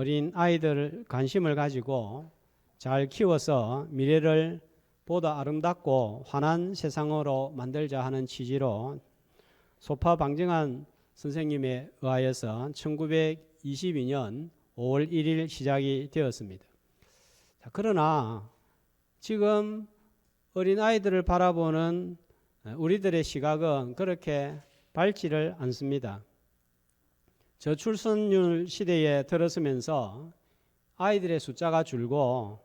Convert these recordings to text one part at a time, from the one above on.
어린 아이들 관심을 가지고 잘 키워서 미래를 보다 아름답고 환한 세상으로 만들자 하는 취지로 소파 방정환 선생님에 의하여서 1922년 5월 1일 시작이 되었습니다. 그러나 지금 어린 아이들을 바라보는 우리들의 시각은 그렇게 밝지를 않습니다. 저출산율 시대에 들어서면서 아이들의 숫자가 줄고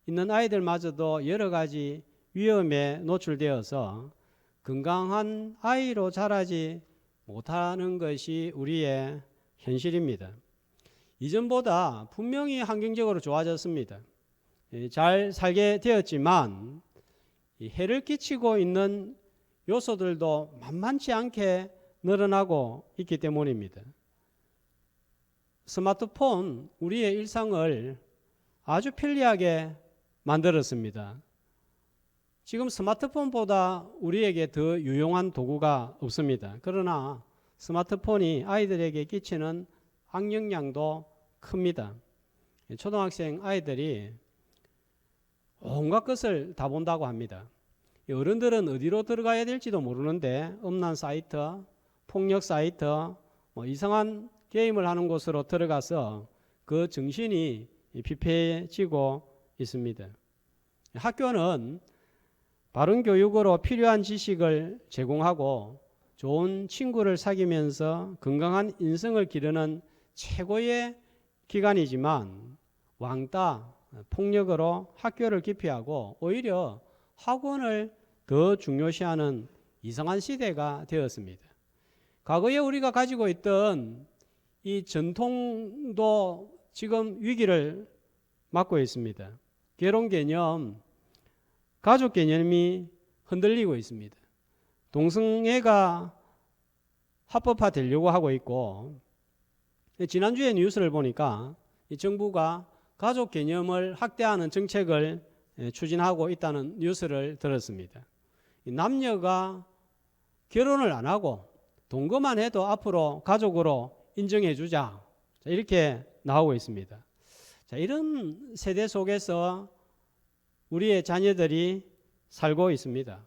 있는 아이들마저도 여러 가지 위험에 노출되어서 건강한 아이로 자라지 못하는 것이 우리의 현실입니다. 이전보다 분명히 환경적으로 좋아졌습니다. 잘 살게 되었지만 해를 끼치고 있는 요소들도 만만치 않게 늘어나고 있기 때문입니다. 스마트폰, 우리의 일상을 아주 편리하게 만들었습니다. 지금 스마트폰보다 우리에게 더 유용한 도구가 없습니다. 그러나 스마트폰이 아이들에게 끼치는 악영향도 큽니다. 초등학생 아이들이 온갖 것을 다 본다고 합니다. 어른들은 어디로 들어가야 될지도 모르는데 음란 사이트, 폭력 사이트, 이상한 게임을 하는 곳으로 들어가서 그 정신이 피폐해지고 있습니다. 학교는 바른 교육으로 필요한 지식을 제공하고 좋은 친구를 사귀면서 건강한 인성을 기르는 최고의 기관이지만 왕따, 폭력으로 학교를 기피하고 오히려 학원을 더 중요시하는 이상한 시대가 되었습니다. 과거에 우리가 가지고 있던 이 전통도 지금 위기를 맞고 있습니다. 결혼 개념, 가족 개념이 흔들리고 있습니다. 동성애가 합법화되려고 하고 있고, 지난주에 뉴스를 보니까 정부가 가족 개념을 확대하는 정책을 추진하고 있다는 뉴스를 들었습니다. 남녀가 결혼을 안 하고 동거만 해도 앞으로 가족으로 인정해 주자, 이렇게 나오고 있습니다. 이런 세대 속에서 우리의 자녀들이 살고 있습니다.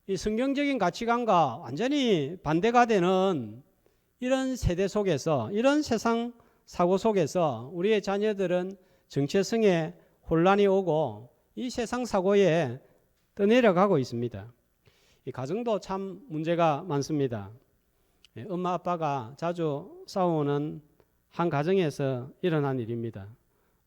이 성경적인 가치관과 완전히 반대가 되는 이런 세대 속에서, 이런 세상 사고 속에서 우리의 자녀들은 정체성에 혼란이 오고 이 세상 사고에 떠내려가고 있습니다. 이 가정도 참 문제가 많습니다. 엄마 아빠가 자주 싸우는 한 가정에서 일어난 일입니다.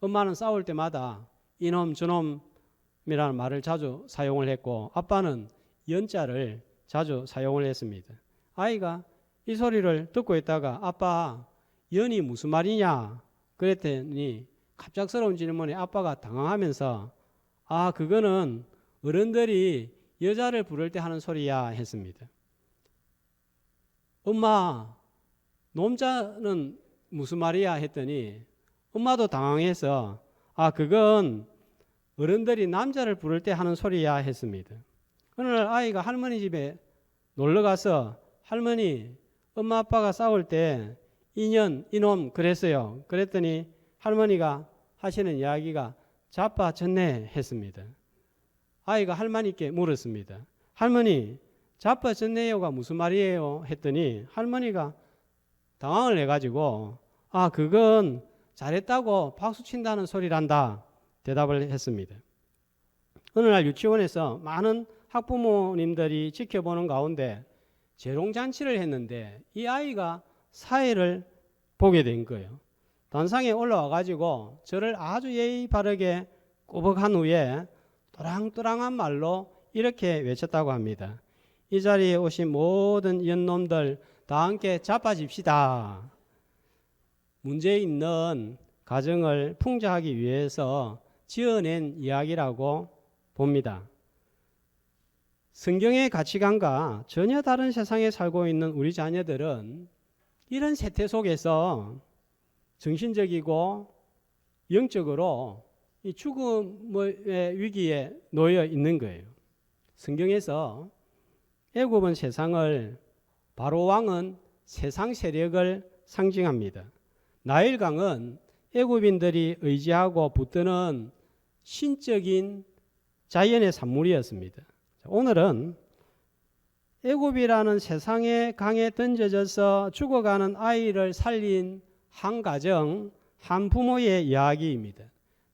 엄마는 싸울 때마다 이놈 저놈이라는 말을 자주 사용을 했고, 아빠는 연자를 자주 사용을 했습니다. 아이가 이 소리를 듣고 있다가 아빠 연이 무슨 말이냐 그랬더니 갑작스러운 질문에 아빠가 당황하면서 아, 그거는 어른들이 여자를 부를 때 하는 소리야 했습니다. 엄마, 놈자는 무슨 말이야 했더니 엄마도 당황해서 아, 그건 어른들이 남자를 부를 때 하는 소리야 했습니다. 어느 날 아이가 할머니 집에 놀러 가서 할머니, 엄마 아빠가 싸울 때 이년, 이놈 그랬어요. 그랬더니 할머니가 하시는 이야기가 자빠졌네 했습니다. 아이가 할머니께 물었습니다. 할머니, 자빠졌네요가 무슨 말이에요? 했더니 할머니가 당황을 해가지고 아, 그건 잘했다고 박수 친다는 소리란다 대답을 했습니다. 어느 날 유치원에서 많은 학부모님들이 지켜보는 가운데 재롱잔치를 했는데 이 아이가 사회를 보게 된 거예요. 단상에 올라와가지고 저를 아주 예의 바르게 꼬박한 후에 또랑또랑한 말로 이렇게 외쳤다고 합니다. 이 자리에 오신 모든 연놈들 다 함께 자빠집시다. 문제 있는 가정을 풍자하기 위해서 지어낸 이야기라고 봅니다. 성경의 가치관과 전혀 다른 세상에 살고 있는 우리 자녀들은 이런 세태 속에서 정신적이고 영적으로 이 죽음의 위기에 놓여 있는 거예요. 성경에서 애굽은 세상을, 바로 왕은 세상 세력을 상징합니다. 나일강은 애굽인들이 의지하고 붙드는 신적인 자연의 산물이었습니다. 오늘은 애굽이라는 세상의 강에 던져져서 죽어가는 아이를 살린 한 가정, 한 부모의 이야기입니다.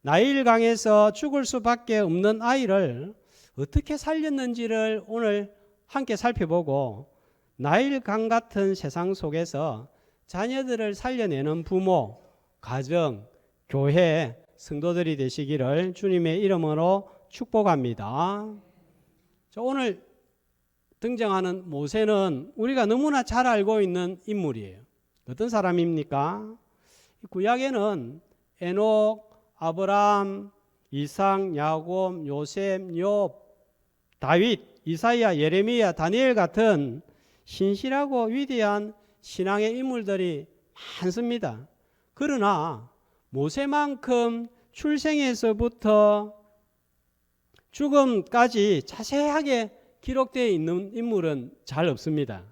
나일강에서 죽을 수밖에 없는 아이를 어떻게 살렸는지를 오늘 함께 살펴보고, 나일강 같은 세상 속에서 자녀들을 살려내는 부모, 가정, 교회, 성도들이 되시기를 주님의 이름으로 축복합니다. 오늘 등장하는 모세는 우리가 너무나 잘 알고 있는 인물이에요. 어떤 사람입니까? 구약에는 에녹, 아브라함, 이삭, 야곱, 요셉, 욥, 다윗, 이사야, 예레미야, 다니엘 같은 신실하고 위대한 신앙의 인물들이 많습니다. 그러나 모세만큼 출생에서부터 죽음까지 자세하게 기록되어 있는 인물은 잘 없습니다.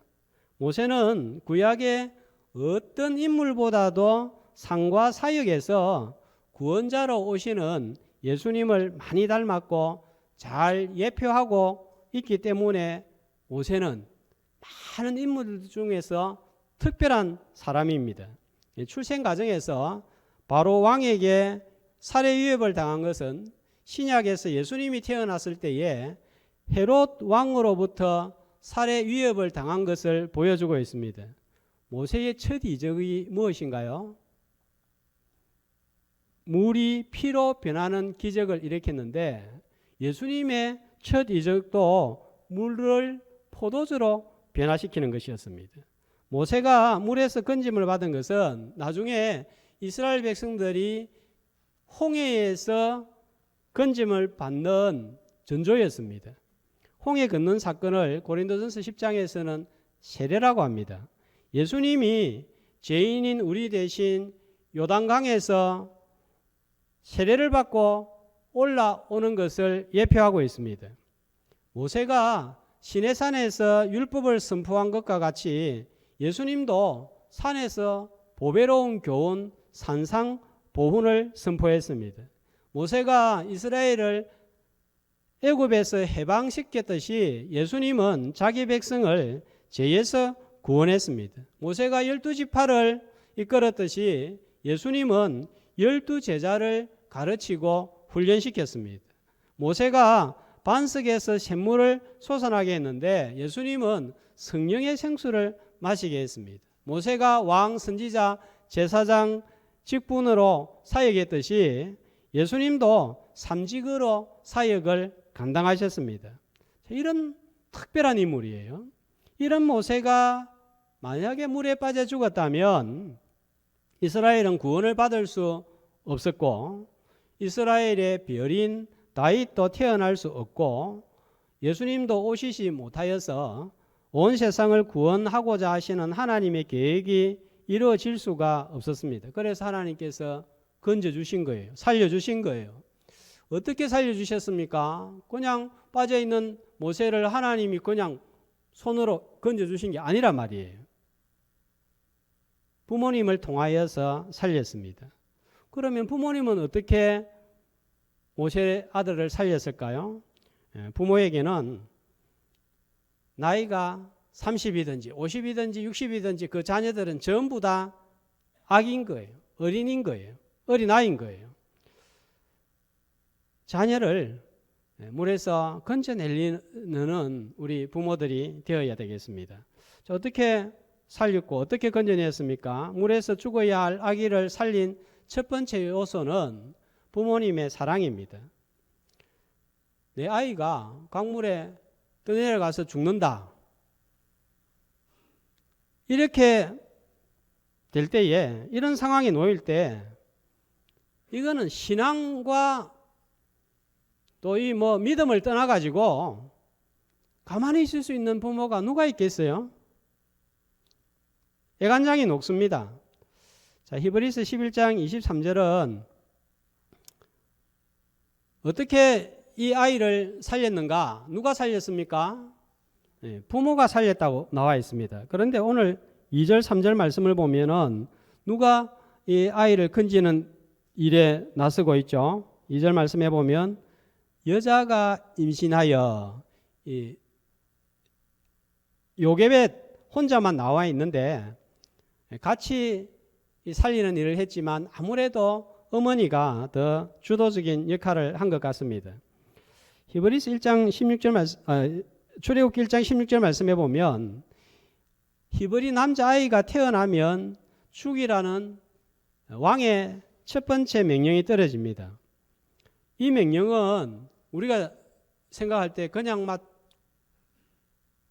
모세는 구약의 어떤 인물보다도 상과 사역에서 구원자로 오시는 예수님을 많이 닮았고 잘 예표하고 있기 때문에 모세는 많은 인물들 중에서 특별한 사람입니다. 출생 과정에서 바로 왕에게 살해 위협을 당한 것은 신약에서 예수님이 태어났을 때에 헤롯 왕으로부터 살해 위협을 당한 것을 보여주고 있습니다. 모세의 첫 이적이 무엇인가요? 물이 피로 변하는 기적을 일으켰는데, 예수님의 첫 이적도 물을 포도주로 변화시키는 것이었습니다. 모세가 물에서 건짐을 받은 것은 나중에 이스라엘 백성들이 홍해에서 건짐을 받는 전조였습니다. 홍해 건넌 사건을 고린도전서 10장에서는 세례라고 합니다. 예수님이 죄인인 우리 대신 요단강에서 세례를 받고 올라오는 것을 예표하고 있습니다. 모세가 시내산에서 율법을 선포한 것과 같이 예수님도 산에서 보배로운 교훈, 산상, 보훈을 선포했습니다. 모세가 이스라엘을 애굽에서 해방시켰듯이 예수님은 자기 백성을 죄에서 구원했습니다. 모세가 12지파를 이끌었듯이 예수님은 12제자를 가르치고 훈련시켰습니다. 모세가 반석에서 샘물을 솟아나게 했는데 예수님은 성령의 생수를 마시게 했습니다. 모세가 왕, 선지자, 제사장 직분으로 사역했듯이 예수님도 삼직으로 사역을 감당하셨습니다. 이런 특별한 인물이에요. 이런 모세가 만약에 물에 빠져 죽었다면 이스라엘은 구원을 받을 수 없었고, 이스라엘의 별인 다윗도 태어날 수 없고, 예수님도 오시지 못하여서 온 세상을 구원하고자 하시는 하나님의 계획이 이루어질 수가 없었습니다. 그래서 하나님께서 건져주신 거예요. 살려주신 거예요. 어떻게 살려주셨습니까? 그냥 빠져있는 모세를 하나님이 그냥 손으로 건져주신 게 아니란 말이에요. 부모님을 통하여서 살렸습니다. 그러면 부모님은 어떻게 모세 아들을 살렸을까요? 부모에게는 나이가 30이든지 50이든지 60이든지 그 자녀들은 전부 다 아기인 거예요. 어린인 거예요. 어린아이인 거예요. 자녀를 물에서 건져내리는 우리 부모들이 되어야 되겠습니다. 어떻게 살렸고 어떻게 건져냈습니까? 물에서 죽어야 할 아기를 살린 첫 번째 요소는 부모님의 사랑입니다. 내 아이가 강물에 떠내려가서 죽는다. 이렇게 될 때에, 이런 상황에 놓일 때, 이거는 신앙과 또 이 믿음을 떠나가지고 가만히 있을 수 있는 부모가 누가 있겠어요? 애간장이 녹습니다. 자, 히브리서 11장 23절은 어떻게 이 아이를 살렸는가? 누가 살렸습니까? 부모가 살렸다고 나와 있습니다. 그런데 오늘 2절 3절 말씀을 보면은 누가 이 아이를 건지는 일에 나서고 있죠. 2절 말씀해 보면 여자가 임신하여 이 요셉에 혼자만 나와 있는데 같이 살리는 일을 했지만 아무래도 어머니가 더 주도적인 역할을 한 것 같습니다. 히브리서 1장 16절 말씀, 출애굽기 1장 16절 말씀해 보면 히브리 남자아이가 태어나면 죽이라는 왕의 첫 번째 명령이 떨어집니다. 이 명령은 우리가 생각할 때 그냥 막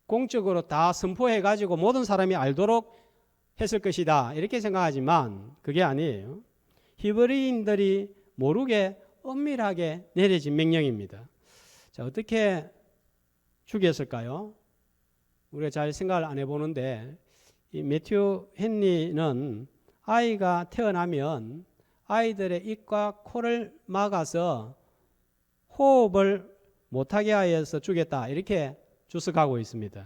공적으로 다 선포해 가지고 모든 사람이 알도록 했을 것이다 이렇게 생각하지만 그게 아니에요. 히브리인들이 모르게 엄밀하게 내려진 명령입니다. 자, 어떻게 죽였을까요? 우리가 잘 생각을 안 해보는데 이 매튜 헨리는 아이가 태어나면 아이들의 입과 코를 막아서 호흡을 못하게 하여서 죽였다 이렇게 주석하고 있습니다.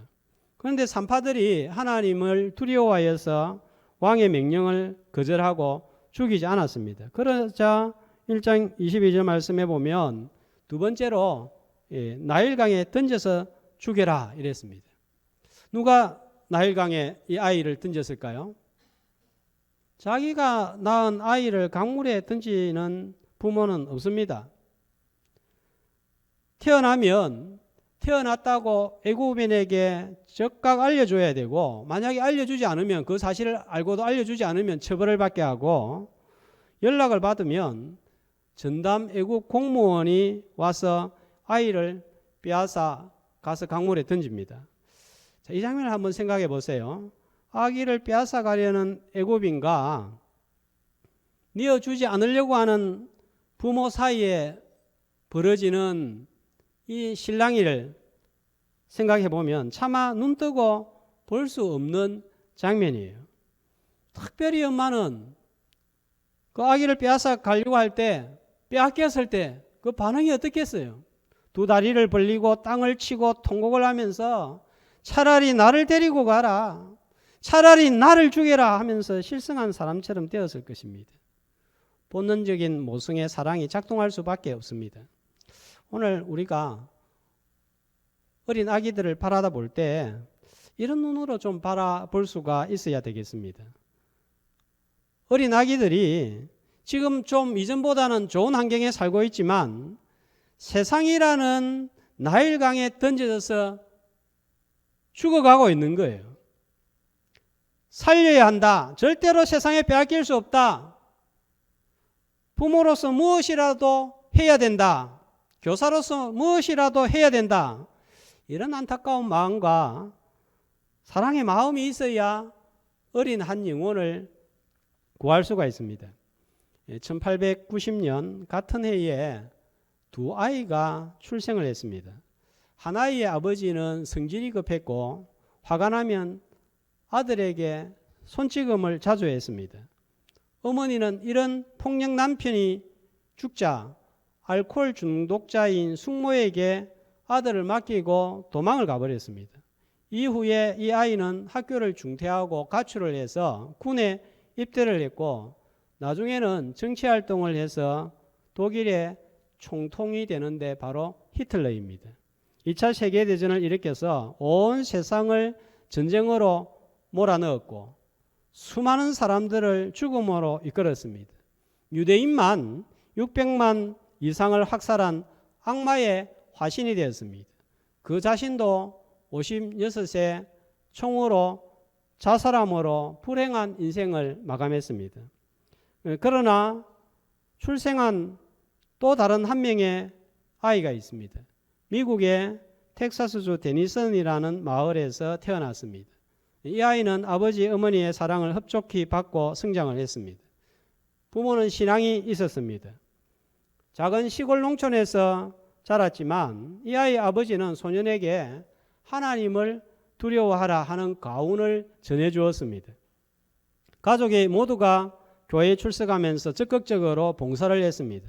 그런데 산파들이 하나님을 두려워하여서 왕의 명령을 거절하고 죽이지 않았습니다. 그러자 1장 22절 말씀해 보면 두 번째로 나일강에 던져서 죽여라 이랬습니다. 누가 나일강에 이 아이를 던졌을까요? 자기가 낳은 아이를 강물에 던지는 부모는 없습니다. 태어나면 태어났다고 애굽인에게 즉각 알려줘야 되고 만약에 알려주지 않으면 그 사실을 알고도 알려주지 않으면 처벌을 받게 하고 연락을 받으면 전담 애굽 공무원이 와서 아이를 빼앗아 가서 강물에 던집니다. 자, 이 장면을 한번 생각해 보세요. 아기를 빼앗아 가려는 애굽인과 내어주지 않으려고 하는 부모 사이에 벌어지는 이 실랑이를 생각해 보면 차마 눈 뜨고 볼 수 없는 장면이에요. 특별히 엄마는 그 아기를 빼앗아 가려고 할 때, 빼앗겼을 때 그 반응이 어떻겠어요? 두 다리를 벌리고 땅을 치고 통곡을 하면서 차라리 나를 데리고 가라, 차라리 나를 죽여라 하면서 실성한 사람처럼 되었을 것입니다. 본능적인 모성의 사랑이 작동할 수밖에 없습니다. 오늘 우리가 어린 아기들을 바라다 볼 때 이런 눈으로 좀 바라볼 수가 있어야 되겠습니다. 어린 아기들이 지금 좀 이전보다는 좋은 환경에 살고 있지만 세상이라는 나일강에 던져져서 죽어가고 있는 거예요. 살려야 한다. 절대로 세상에 빼앗길 수 없다. 부모로서 무엇이라도 해야 된다. 교사로서 무엇이라도 해야 된다. 이런 안타까운 마음과 사랑의 마음이 있어야 어린 한 영혼을 구할 수가 있습니다. 1890년 같은 해에 두 아이가 출생을 했습니다. 한 아이의 아버지는 성질이 급했고 화가 나면 아들에게 손찌검을 자주 했습니다. 어머니는 이런 폭력 남편이 죽자 알코올 중독자인 숙모에게 아들을 맡기고 도망을 가버렸습니다. 이후에 이 아이는 학교를 중퇴하고 가출을 해서 군에 입대를 했고 나중에는 정치활동을 해서 독일의 총통이 되는데 바로 히틀러입니다. 2차 세계대전을 일으켜서 온 세상을 전쟁으로 몰아넣었고 수많은 사람들을 죽음으로 이끌었습니다. 유대인만 600만 이상을 학살한 악마의 화신이 되었습니다. 그 자신도 56세 총으로 자살함으로 불행한 인생을 마감했습니다. 그러나 출생한 또 다른 한 명의 아이가 있습니다. 미국의 텍사스주 데니슨이라는 마을에서 태어났습니다. 이 아이는 아버지 어머니의 사랑을 흡족히 받고 성장을 했습니다. 부모는 신앙이 있었습니다. 작은 시골 농촌에서 자랐지만 이 아이의 아버지는 소년에게 하나님을 두려워하라 하는 가훈을 전해주었습니다. 가족이 모두가 교회에 출석하면서 적극적으로 봉사를 했습니다.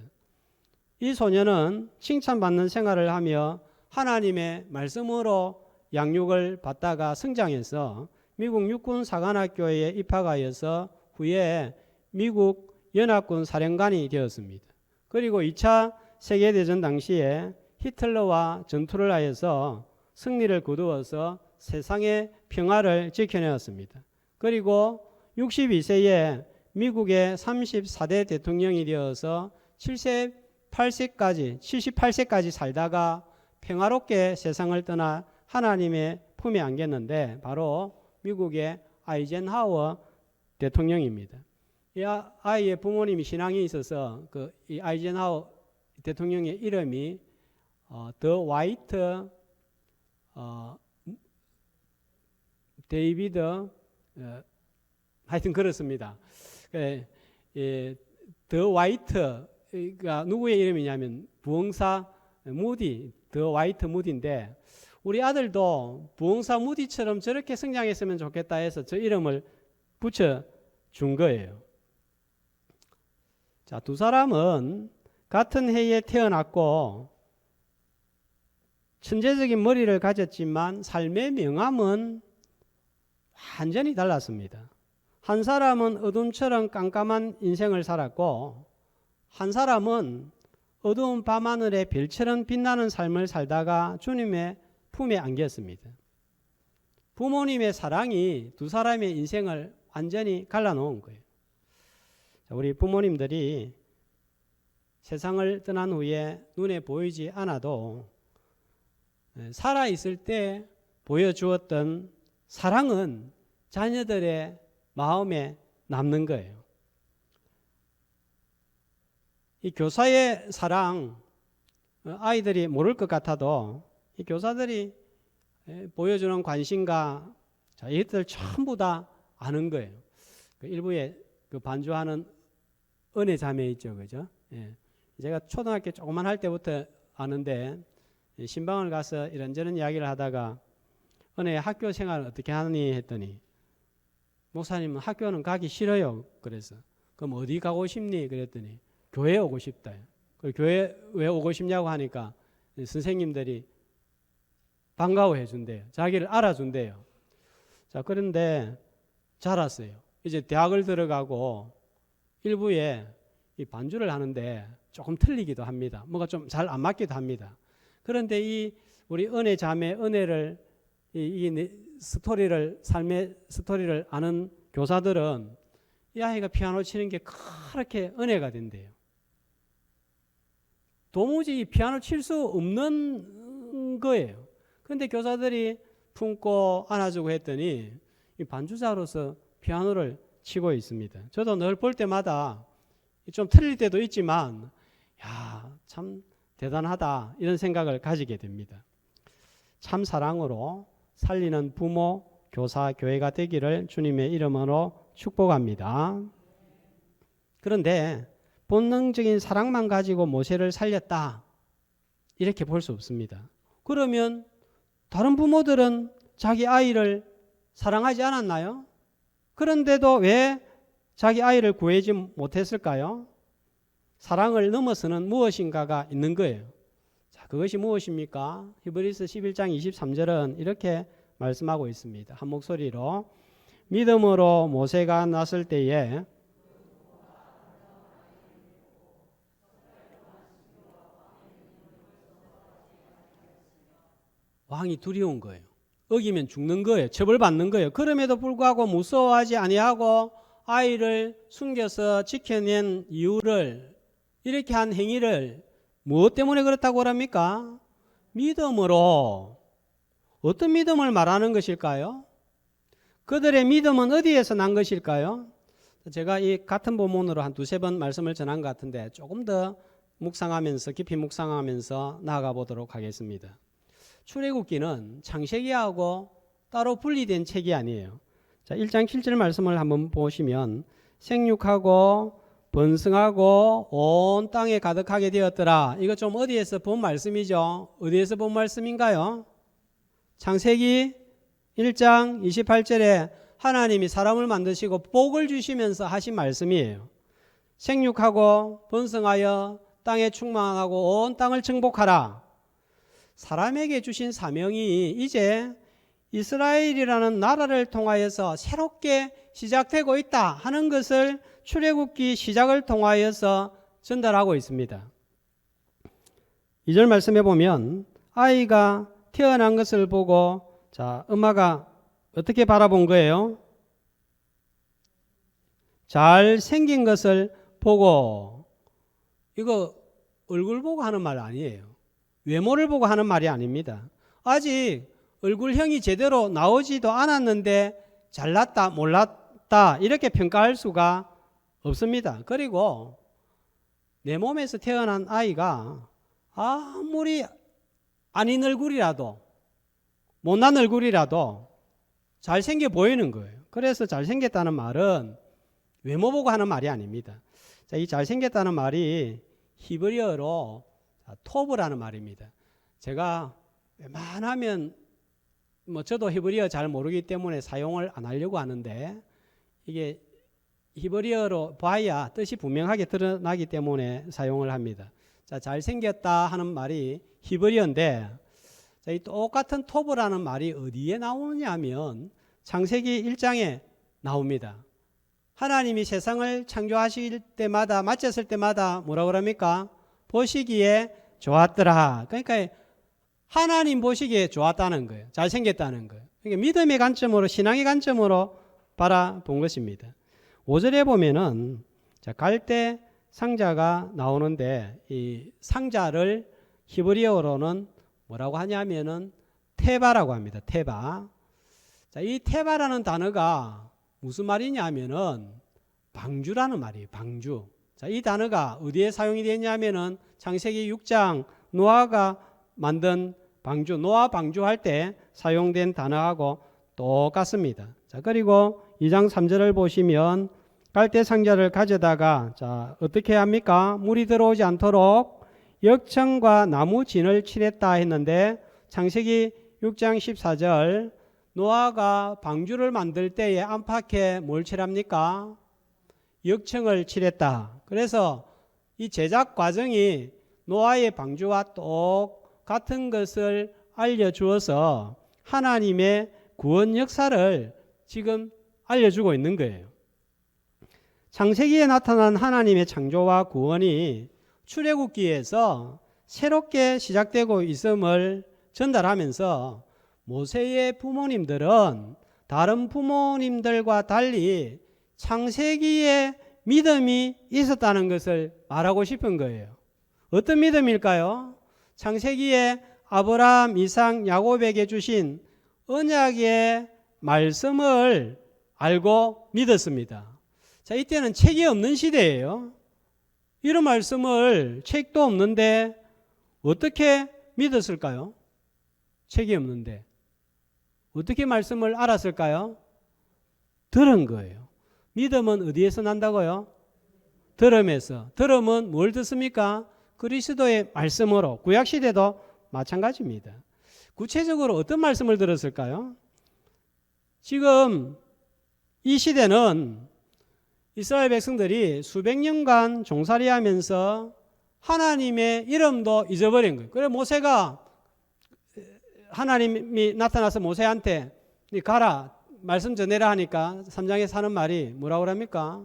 이 소년은 칭찬받는 생활을 하며 하나님의 말씀으로 양육을 받다가 성장해서 미국 육군 사관학교에 입학하여서 후에 미국 연합군 사령관이 되었습니다. 그리고 2차 세계대전 당시에 히틀러와 전투를 하여서 승리를 거두어서 세상의 평화를 지켜내었습니다. 그리고 62세에 미국의 34대 대통령이 되어서 78세까지 살다가 평화롭게 세상을 떠나 하나님의 품에 안겼는데 바로 미국의 아이젠하워 대통령입니다. 이 아이의 부모님이 신앙이 있어서 이 아이젠하워 대통령의 이름이 더 화이트 데이비드 하여튼 그렇습니다. 더 화이트가 누구의 이름이냐면 부흥사 무디, 더 화이트 무디인데 우리 아들도 부흥사 무디처럼 저렇게 성장했으면 좋겠다 해서 저 이름을 붙여준 거예요. 자, 두 사람은 같은 해에 태어났고 천재적인 머리를 가졌지만 삶의 명암은 완전히 달랐습니다. 한 사람은 어둠처럼 깜깜한 인생을 살았고 한 사람은 어두운 밤하늘의 별처럼 빛나는 삶을 살다가 주님의 품에 안겼습니다. 부모님의 사랑이 두 사람의 인생을 완전히 갈라놓은 거예요. 우리 부모님들이 세상을 떠난 후에 눈에 보이지 않아도 살아있을 때 보여주었던 사랑은 자녀들의 마음에 남는 거예요. 이 교사의 사랑 아이들이 모를 것 같아도 이 교사들이 보여주는 관심과 이것들 전부 다 아는 거예요. 일부에 반주하는 은혜 자매 있죠, 그죠? 예. 제가 초등학교 조그만 할 때부터 아는데 신방을 가서 이런저런 이야기를 하다가 은혜 학교 생활 어떻게 하니 했더니 목사님은 학교는 가기 싫어요. 그래서 그럼 어디 가고 싶니? 그랬더니 교회 오고 싶다. 교회 왜 오고 싶냐고 하니까 선생님들이 반가워해 준대요. 자기를 알아준대요. 자, 그런데 자랐어요. 이제 대학을 들어가고 일부에 이 반주를 하는데 조금 틀리기도 합니다. 뭐가 좀 잘 안 맞기도 합니다. 그런데 이 우리 은혜 자매 은혜를 이 스토리를 삶의 스토리를 아는 교사들은 이 아이가 피아노 치는 게 그렇게 은혜가 된대요. 도무지 피아노 칠 수 없는 거예요. 그런데 교사들이 품고 안아주고 했더니 이 반주자로서 피아노를 치고 있습니다. 저도 늘 볼 때마다 좀 틀릴 때도 있지만 야, 참 대단하다 이런 생각을 가지게 됩니다. 참 사랑으로 살리는 부모, 교사, 교회가 되기를 주님의 이름으로 축복합니다. 그런데 본능적인 사랑만 가지고 모세를 살렸다 이렇게 볼 수 없습니다. 그러면 다른 부모들은 자기 아이를 사랑하지 않았나요? 그런데도 왜 자기 아이를 구하지 못했을까요? 사랑을 넘어서는 무엇인가가 있는 거예요. 자, 그것이 무엇입니까? 히브리서 11장 23절은 이렇게 말씀하고 있습니다. 한 목소리로 믿음으로 모세가 났을 때에 왕이 두려운 거예요. 어기면 죽는 거예요. 처벌받는 거예요. 그럼에도 불구하고 무서워하지 아니하고 아이를 숨겨서 지켜낸 이유를 이렇게 한 행위를 무엇 때문에 그렇다고 합니까? 믿음으로. 어떤 믿음을 말하는 것일까요? 그들의 믿음은 어디에서 난 것일까요? 제가 이 같은 본문으로 한 두세 번 말씀을 전한 것 같은데 조금 더 묵상하면서 깊이 묵상하면서 나아가 보도록 하겠습니다. 출애굽기는 창세기하고 따로 분리된 책이 아니에요. 자, 1장 7절 말씀을 한번 보시면 생육하고 번성하고 온 땅에 가득하게 되었더라. 이거 좀 어디에서 본 말씀이죠? 어디에서 본 말씀인가요? 창세기 1장 28절에 하나님이 사람을 만드시고 복을 주시면서 하신 말씀이에요. 생육하고 번성하여 땅에 충만하고 온 땅을 정복하라. 사람에게 주신 사명이 이제 이스라엘이라는 나라를 통하여서 새롭게 시작되고 있다 하는 것을 출애굽기 시작을 통하여서 전달하고 있습니다. 2절 말씀해 보면 아이가 태어난 것을 보고 자, 엄마가 어떻게 바라본 거예요? 잘생긴 것을 보고. 이거 얼굴 보고 하는 말 아니에요. 외모를 보고 하는 말이 아닙니다. 아직 얼굴형이 제대로 나오지도 않았는데 잘났다 몰랐다 이렇게 평가할 수가 없습니다. 그리고 내 몸에서 태어난 아이가 아무리 아닌 얼굴이라도 못난 얼굴이라도 잘생겨 보이는 거예요. 그래서 잘생겼다는 말은 외모 보고 하는 말이 아닙니다. 자, 이 잘생겼다는 말이 히브리어로 토브라는 말입니다. 제가 웬만하면 저도 히브리어 잘 모르기 때문에 사용을 안 하려고 하는데 이게 히브리어로 봐야 뜻이 분명하게 드러나기 때문에 사용을 합니다. 자, 잘생겼다 하는 말이 히브리어인데 자, 이 똑같은 토브라는 말이 어디에 나오느냐 하면 창세기 1장에 나옵니다. 하나님이 세상을 창조하실 때마다 마쳤을 때마다 뭐라고 합니까? 보시기에 좋았더라. 그러니까 하나님 보시기에 좋았다는 거예요. 잘생겼다는 거예요. 그러니까 믿음의 관점으로 신앙의 관점으로 바라본 것입니다. 5절에 보면은 자, 갈대 상자가 나오는데 이 상자를 히브리어로는 뭐라고 하냐면은 테바라고 합니다. 테바. 자, 이 테바라는 단어가 무슨 말이냐 하면은 방주라는 말이에요. 방주. 자, 이 단어가 어디에 사용이 되냐면은 창세기 6장 노아가 만든 방주, 노아 방주할 때 사용된 단어하고 똑같습니다. 자, 그리고 2장 3절을 보시면 갈대 상자를 가져다가 자, 어떻게 합니까? 물이 들어오지 않도록 역청과 나무 진을 칠했다 했는데 창세기 6장 14절 노아가 방주를 만들 때에 안팎에 뭘 칠합니까? 역청을 칠했다. 그래서 이 제작 과정이 노아의 방주와 똑같은 것을 알려주어서 하나님의 구원 역사를 지금 알려주고 있는 거예요. 창세기에 나타난 하나님의 창조와 구원이 출애굽기에서 새롭게 시작되고 있음을 전달하면서 모세의 부모님들은 다른 부모님들과 달리 창세기에 믿음이 있었다는 것을 말하고 싶은 거예요. 어떤 믿음일까요? 창세기에 아브라함, 이삭, 야곱에게 주신 언약의 말씀을 알고 믿었습니다. 자, 이때는 책이 없는 시대예요. 이런 말씀을 책도 없는데 어떻게 믿었을까요? 책이 없는데 어떻게 말씀을 알았을까요? 들은 거예요. 믿음은 어디에서 난다고요? 들음에서. 들음은 뭘 듣습니까? 그리스도의 말씀으로. 구약시대도 마찬가지입니다. 구체적으로 어떤 말씀을 들었을까요? 지금 이 시대는 이스라엘 백성들이 수백 년간 종살이 하면서 하나님의 이름도 잊어버린 거예요. 그래서 모세가 하나님이 나타나서 모세한테 가라 말씀 전해라 하니까 3장에 사는 말이 뭐라고 합니까?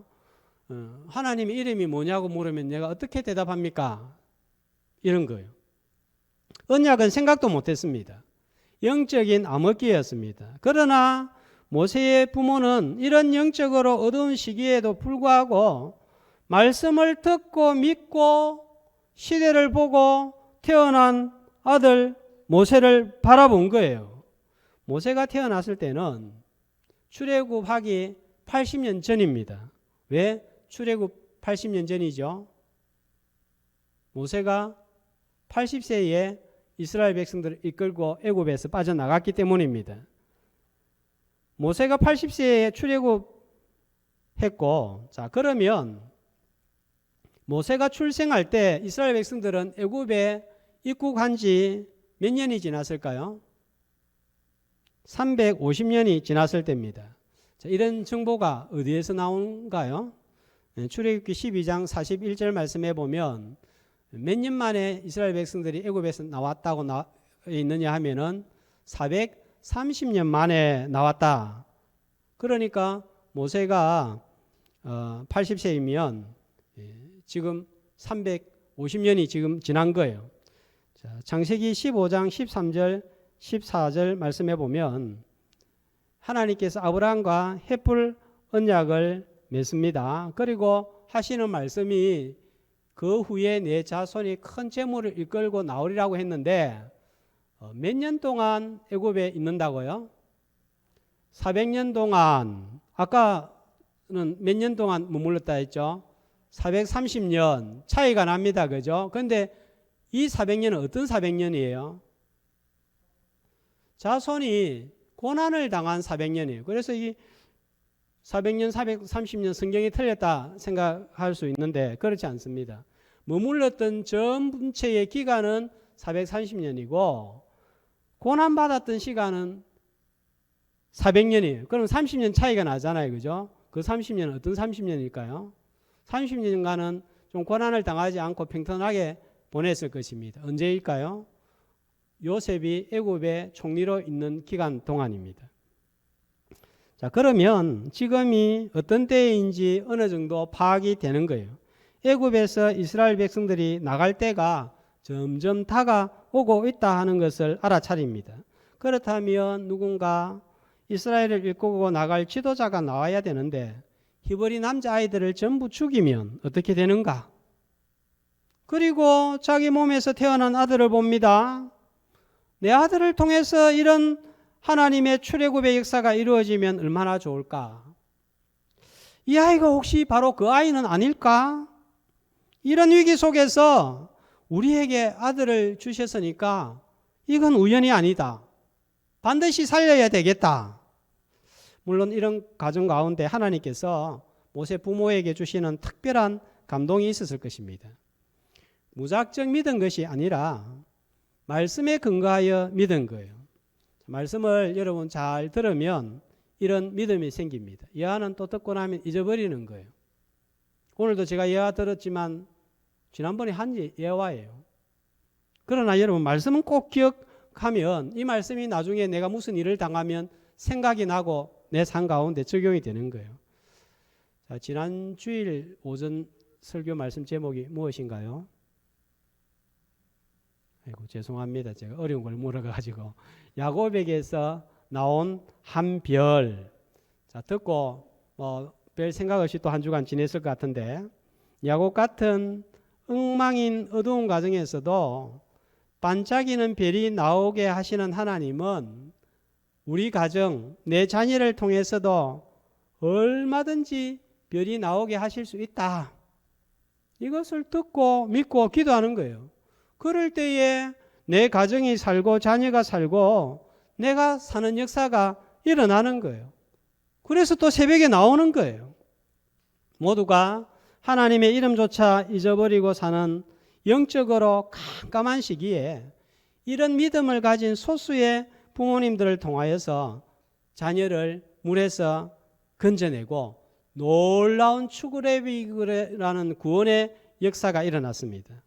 하나님의 이름이 뭐냐고 물으면 내가 어떻게 대답합니까? 이런 거예요. 언약은 생각도 못했습니다. 영적인 암흑기였습니다. 그러나 모세의 부모는 이런 영적으로 어두운 시기에도 불구하고 말씀을 듣고 믿고 시대를 보고 태어난 아들 모세를 바라본 거예요. 모세가 태어났을 때는 출애굽하기 80년 전입니다. 왜 출애굽 80년 전이죠? 모세가 80세에 이스라엘 백성들을 이끌고 애굽에서 빠져나갔기 때문입니다. 모세가 80세에 출애굽했고, 자, 그러면 모세가 출생할 때 이스라엘 백성들은 애굽에 입국한 지 몇 년이 지났을까요? 350년이 지났을 때입니다. 자, 이런 정보가 어디에서 나온가요? 출애굽기 12장 41절 말씀해 보면 몇 년 만에 이스라엘 백성들이 애굽에서 나왔다고 있느냐 하면은 430년 만에 나왔다. 그러니까 모세가 80세이면 지금 350년이 지금 지난 거예요. 자, 창세기 15장 13절 14절 말씀해 보면 하나님께서 아브라함과 헷불 언약을 맺습니다. 그리고 하시는 말씀이 그 후에 내 자손이 큰 재물을 이끌고 나오리라고 했는데 몇 년 동안 애굽에 있는다고요? 400년 동안. 아까는 몇 년 동안 머물렀다 했죠? 430년 차이가 납니다. 그죠? 그런데 이 400년은 어떤 400년이에요? 자손이 고난을 당한 400년이에요. 그래서 이 400년, 430년 성경이 틀렸다 생각할 수 있는데 그렇지 않습니다. 머물렀던 전체의 기간은 430년이고 고난받았던 시간은 400년이에요. 그럼 30년 차이가 나잖아요. 그죠? 그 30년은 어떤 30년일까요? 30년간은 좀 고난을 당하지 않고 평탄하게 보냈을 것입니다. 언제일까요? 요셉이 애굽의 총리로 있는 기간 동안입니다. 자, 그러면 지금이 어떤 때인지 어느 정도 파악이 되는 거예요. 애굽에서 이스라엘 백성들이 나갈 때가 점점 다가오고 있다 하는 것을 알아차립니다. 그렇다면 누군가 이스라엘을 이끌고 나갈 지도자가 나와야 되는데 히브리 남자아이들을 전부 죽이면 어떻게 되는가? 그리고 자기 몸에서 태어난 아들을 봅니다. 내 아들을 통해서 이런 하나님의 출애굽의 역사가 이루어지면 얼마나 좋을까? 이 아이가 혹시 바로 그 아이는 아닐까? 이런 위기 속에서 우리에게 아들을 주셨으니까 이건 우연이 아니다. 반드시 살려야 되겠다. 물론 이런 가정 가운데 하나님께서 모세 부모에게 주시는 특별한 감동이 있었을 것입니다. 무작정 믿은 것이 아니라 말씀에 근거하여 믿은 거예요. 말씀을 여러분 잘 들으면 이런 믿음이 생깁니다. 예화는 또 듣고 나면 잊어버리는 거예요. 오늘도 제가 예화 들었지만 지난번에 한 예화예요. 그러나 여러분 말씀은 꼭 기억하면 이 말씀이 나중에 내가 무슨 일을 당하면 생각이 나고 내 삶 가운데 적용이 되는 거예요. 자, 지난 주일 오전 설교 말씀 제목이 무엇인가요? 아이고 죄송합니다. 제가 어려운 걸 물어가지고 야곱에게서 나온 한 별. 자, 듣고 별 생각 없이 또 한 주간 지냈을 것 같은데 야곱 같은 엉망인 어두운 가정에서도 반짝이는 별이 나오게 하시는 하나님은 우리 가정, 내 자녀를 통해서도 얼마든지 별이 나오게 하실 수 있다. 이것을 듣고 믿고 기도하는 거예요. 그럴 때에 내 가정이 살고 자녀가 살고 내가 사는 역사가 일어나는 거예요. 그래서 또 새벽에 나오는 거예요. 모두가 하나님의 이름조차 잊어버리고 사는 영적으로 깜깜한 시기에 이런 믿음을 가진 소수의 부모님들을 통하여서 자녀를 물에서 건져내고 놀라운 출애굽이라는 구원의 역사가 일어났습니다.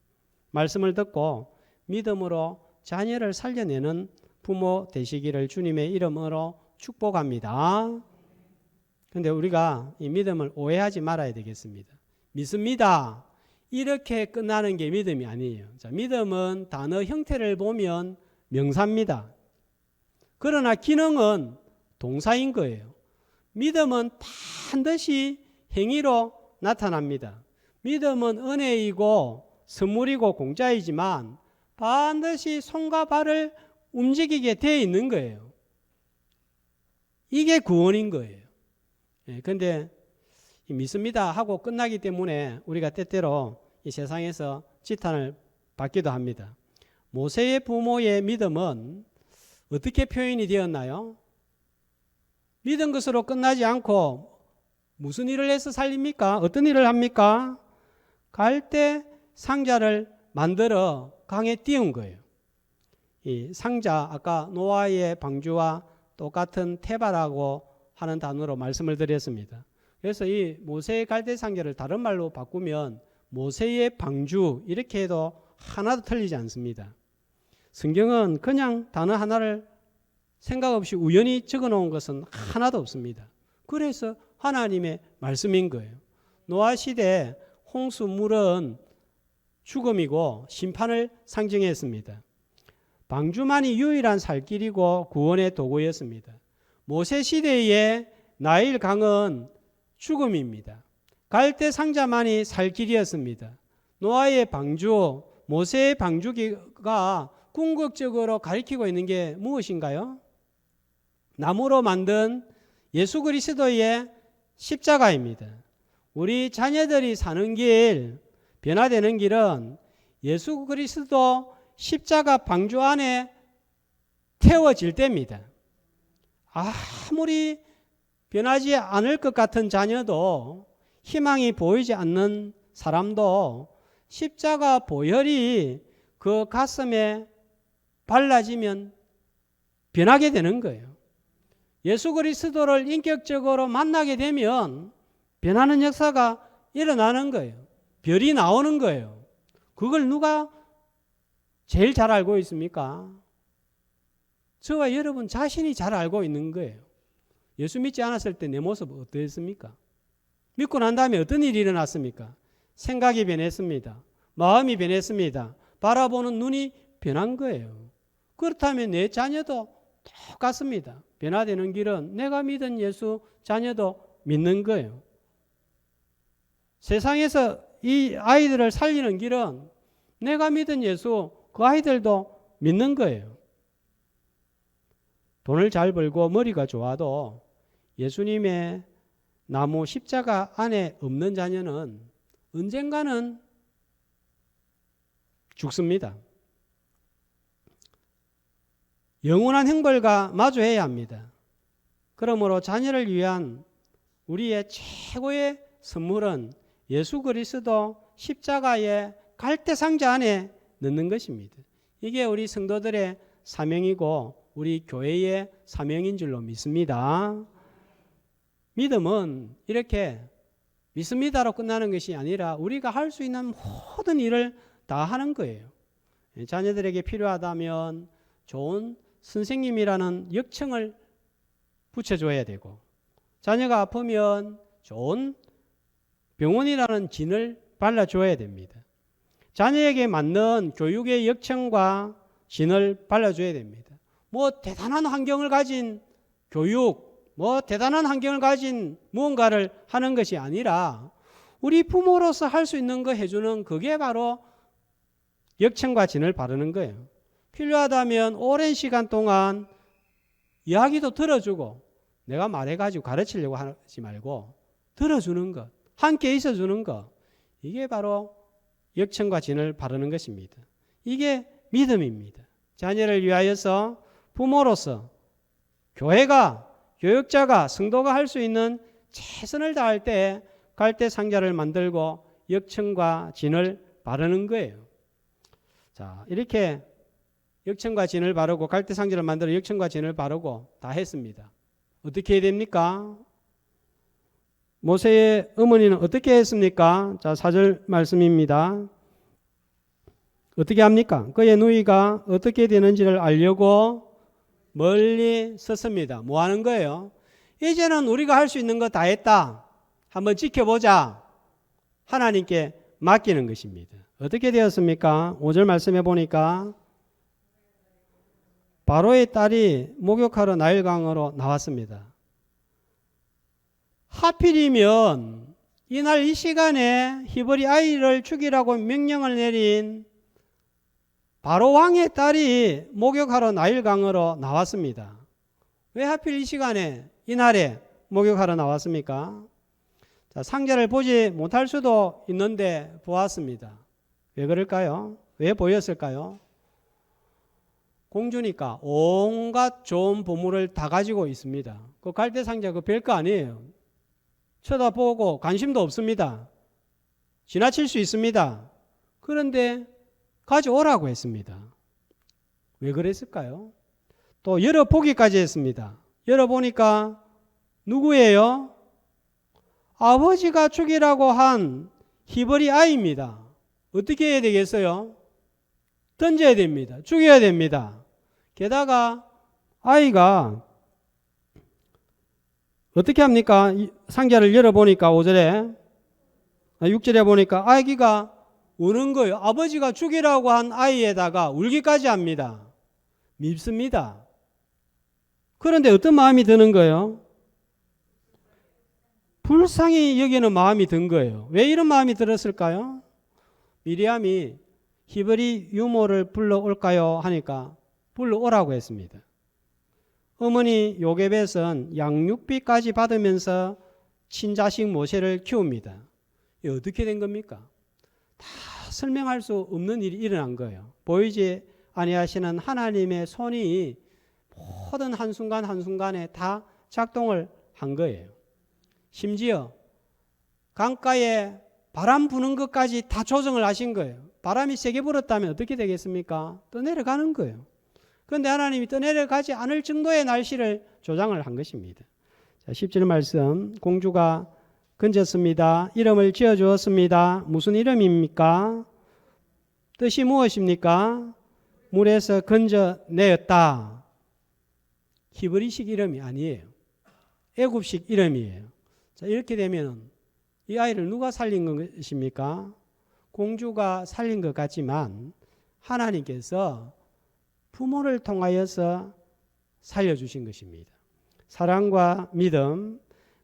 말씀을 듣고 믿음으로 자녀를 살려내는 부모 되시기를 주님의 이름으로 축복합니다. 그런데 우리가 이 믿음을 오해하지 말아야 되겠습니다. 믿습니다. 이렇게 끝나는 게 믿음이 아니에요. 자, 믿음은 단어 형태를 보면 명사입니다. 그러나 기능은 동사인 거예요. 믿음은 반드시 행위로 나타납니다. 믿음은 은혜이고 선물이고 공짜이지만 반드시 손과 발을 움직이게 되어 있는 거예요. 이게 구원인 거예요. 그런데 믿습니다 하고 끝나기 때문에 우리가 때때로 이 세상에서 지탄을 받기도 합니다. 모세의 부모의 믿음은 어떻게 표현이 되었나요? 믿은 것으로 끝나지 않고 무슨 일을 해서 살립니까? 어떤 일을 합니까? 갈대 상자를 만들어 강에 띄운 거예요. 이 상자, 아까 노아의 방주와 똑같은 테바라고 하는 단어로 말씀을 드렸습니다. 그래서 이 모세의 갈대 상자를 다른 말로 바꾸면 모세의 방주 이렇게 해도 하나도 틀리지 않습니다. 성경은 그냥 단어 하나를 생각 없이 우연히 적어 놓은 것은 하나도 없습니다. 그래서 하나님의 말씀인 거예요. 노아 시대 홍수물은 죽음이고 심판을 상징했습니다. 방주만이 유일한 살길이고 구원의 도구였습니다. 모세 시대의 나일 강은 죽음입니다. 갈대 상자만이 살길이었습니다. 노아의 방주, 모세의 방주기가 궁극적으로 가리키고 있는 게 무엇인가요? 나무로 만든 예수 그리스도의 십자가입니다. 우리 자녀들이 사는 길, 변화되는 길은 예수 그리스도 십자가 방주 안에 태워질 때입니다. 아무리 변하지 않을 것 같은 자녀도, 희망이 보이지 않는 사람도 십자가 보혈이 그 가슴에 발라지면 변하게 되는 거예요. 예수 그리스도를 인격적으로 만나게 되면 변하는 역사가 일어나는 거예요. 별이 나오는 거예요. 그걸 누가 제일 잘 알고 있습니까? 저와 여러분 자신이 잘 알고 있는 거예요. 예수 믿지 않았을 때 내 모습 어떠했습니까? 믿고 난 다음에 어떤 일이 일어났습니까? 생각이 변했습니다. 마음이 변했습니다. 바라보는 눈이 변한 거예요. 그렇다면 내 자녀도 똑같습니다. 변화되는 길은 내가 믿은 예수 자녀도 믿는 거예요. 세상에서 이 아이들을 살리는 길은 내가 믿은 예수 그 아이들도 믿는 거예요. 돈을 잘 벌고 머리가 좋아도 예수님의 나무 십자가 안에 없는 자녀는 언젠가는 죽습니다. 영원한 형벌과 마주해야 합니다. 그러므로 자녀를 위한 우리의 최고의 선물은 예수 그리스도 십자가의 갈대 상자 안에 넣는 것입니다. 이게 우리 성도들의 사명이고 우리 교회의 사명인 줄로 믿습니다. 믿음은 이렇게 믿습니다로 끝나는 것이 아니라 우리가 할 수 있는 모든 일을 다 하는 거예요. 자녀들에게 필요하다면 좋은 선생님이라는 역청을 붙여줘야 되고, 자녀가 아프면 좋은 병원이라는 진을 발라줘야 됩니다. 자녀에게 맞는 교육의 역청과 진을 발라줘야 됩니다. 뭐 대단한 환경을 가진 교육, 뭐 대단한 환경을 가진 무언가를 하는 것이 아니라 우리 부모로서 할 수 있는 거 해주는 그게 바로 역청과 진을 바르는 거예요. 필요하다면 오랜 시간 동안 이야기도 들어주고, 내가 말해가지고 가르치려고 하지 말고 들어주는 것, 함께 있어주는 것, 이게 바로 역청과 진을 바르는 것입니다. 이게 믿음입니다. 자녀를 위하여서 부모로서 교회가, 교육자가, 성도가 할 수 있는 최선을 다할 때 갈대 상자를 만들고 역청과 진을 바르는 거예요. 자, 이렇게 역청과 진을 바르고 갈대 상자를 만들어 역청과 진을 바르고 다 했습니다. 어떻게 해야 됩니까? 모세의 어머니는 어떻게 했습니까? 자, 4절 말씀입니다. 어떻게 합니까? 그의 누이가 어떻게 되는지를 알려고 멀리 섰습니다. 뭐 하는 거예요? 이제는 우리가 할 수 있는 거 다 했다. 한번 지켜보자. 하나님께 맡기는 것입니다. 어떻게 되었습니까? 5절 말씀해 보니까 바로의 딸이 목욕하러 나일강으로 나왔습니다. 하필이면 이날 이 시간에 히브리 아이를 죽이라고 명령을 내린 바로 왕의 딸이 목욕하러 나일강으로 나왔습니다. 왜 하필 이 시간에 이날에 목욕하러 나왔습니까? 자, 상자를 보지 못할 수도 있는데 보았습니다. 왜 그럴까요? 왜 보였을까요? 공주니까 온갖 좋은 보물을 다 가지고 있습니다. 그 갈대 상자 그 별거 아니에요. 쳐다보고 관심도 없습니다. 지나칠 수 있습니다. 그런데 가져오라고 했습니다. 왜 그랬을까요? 또 열어보기까지 했습니다. 열어보니까 누구예요? 아버지가 죽이라고 한 히브리 아이입니다. 어떻게 해야 되겠어요? 던져야 됩니다. 죽여야 됩니다. 게다가 아이가 어떻게 합니까? 상자를 열어보니까 5절에 6절에 보니까 아기가 우는 거예요. 아버지가 죽이라고 한 아이에다가 울기까지 합니다. 밉습니다. 그런데 어떤 마음이 드는 거예요? 불쌍히 여기는 마음이 든 거예요. 왜 이런 마음이 들었을까요? 미리암이 히브리 유모를 불러올까요? 하니까 불러오라고 했습니다. 어머니 요게벳은 양육비까지 받으면서 친자식 모세를 키웁니다. 이게 어떻게 된 겁니까? 다 설명할 수 없는 일이 일어난 거예요. 보이지 아니하시는 하나님의 손이 모든 한순간 한순간에 다 작동을 한 거예요. 심지어 강가에 바람 부는 것까지 다 조정을 하신 거예요. 바람이 세게 불었다면 어떻게 되겠습니까? 떠내려가는 거예요. 그런데 하나님이 떠내려가지 않을 정도의 날씨를 조장을 한 것입니다. 자, 10절 말씀. 공주가 건졌습니다. 이름을 지어주었습니다. 무슨 이름입니까? 뜻이 무엇입니까? 물에서 건져내었다. 히브리식 이름이 아니에요. 애굽식 이름이에요. 자, 이렇게 되면 이 아이를 누가 살린 것입니까? 공주가 살린 것 같지만 하나님께서 부모를 통하여서 살려주신 것입니다. 사랑과 믿음,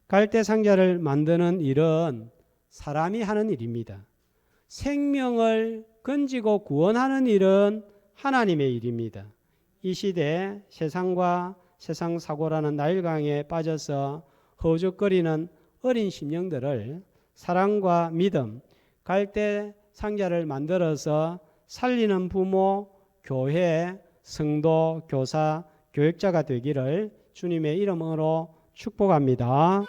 갈대상자를 만드는 일은 사람이 하는 일입니다. 생명을 건지고 구원하는 일은 하나님의 일입니다. 이 시대 세상과 세상 사고라는 나일강에 빠져서 허우적거리는 어린 심령들을 사랑과 믿음, 갈대상자를 만들어서 살리는 부모, 교회, 성도, 교사, 교육자가 되기를 주님의 이름으로 축복합니다.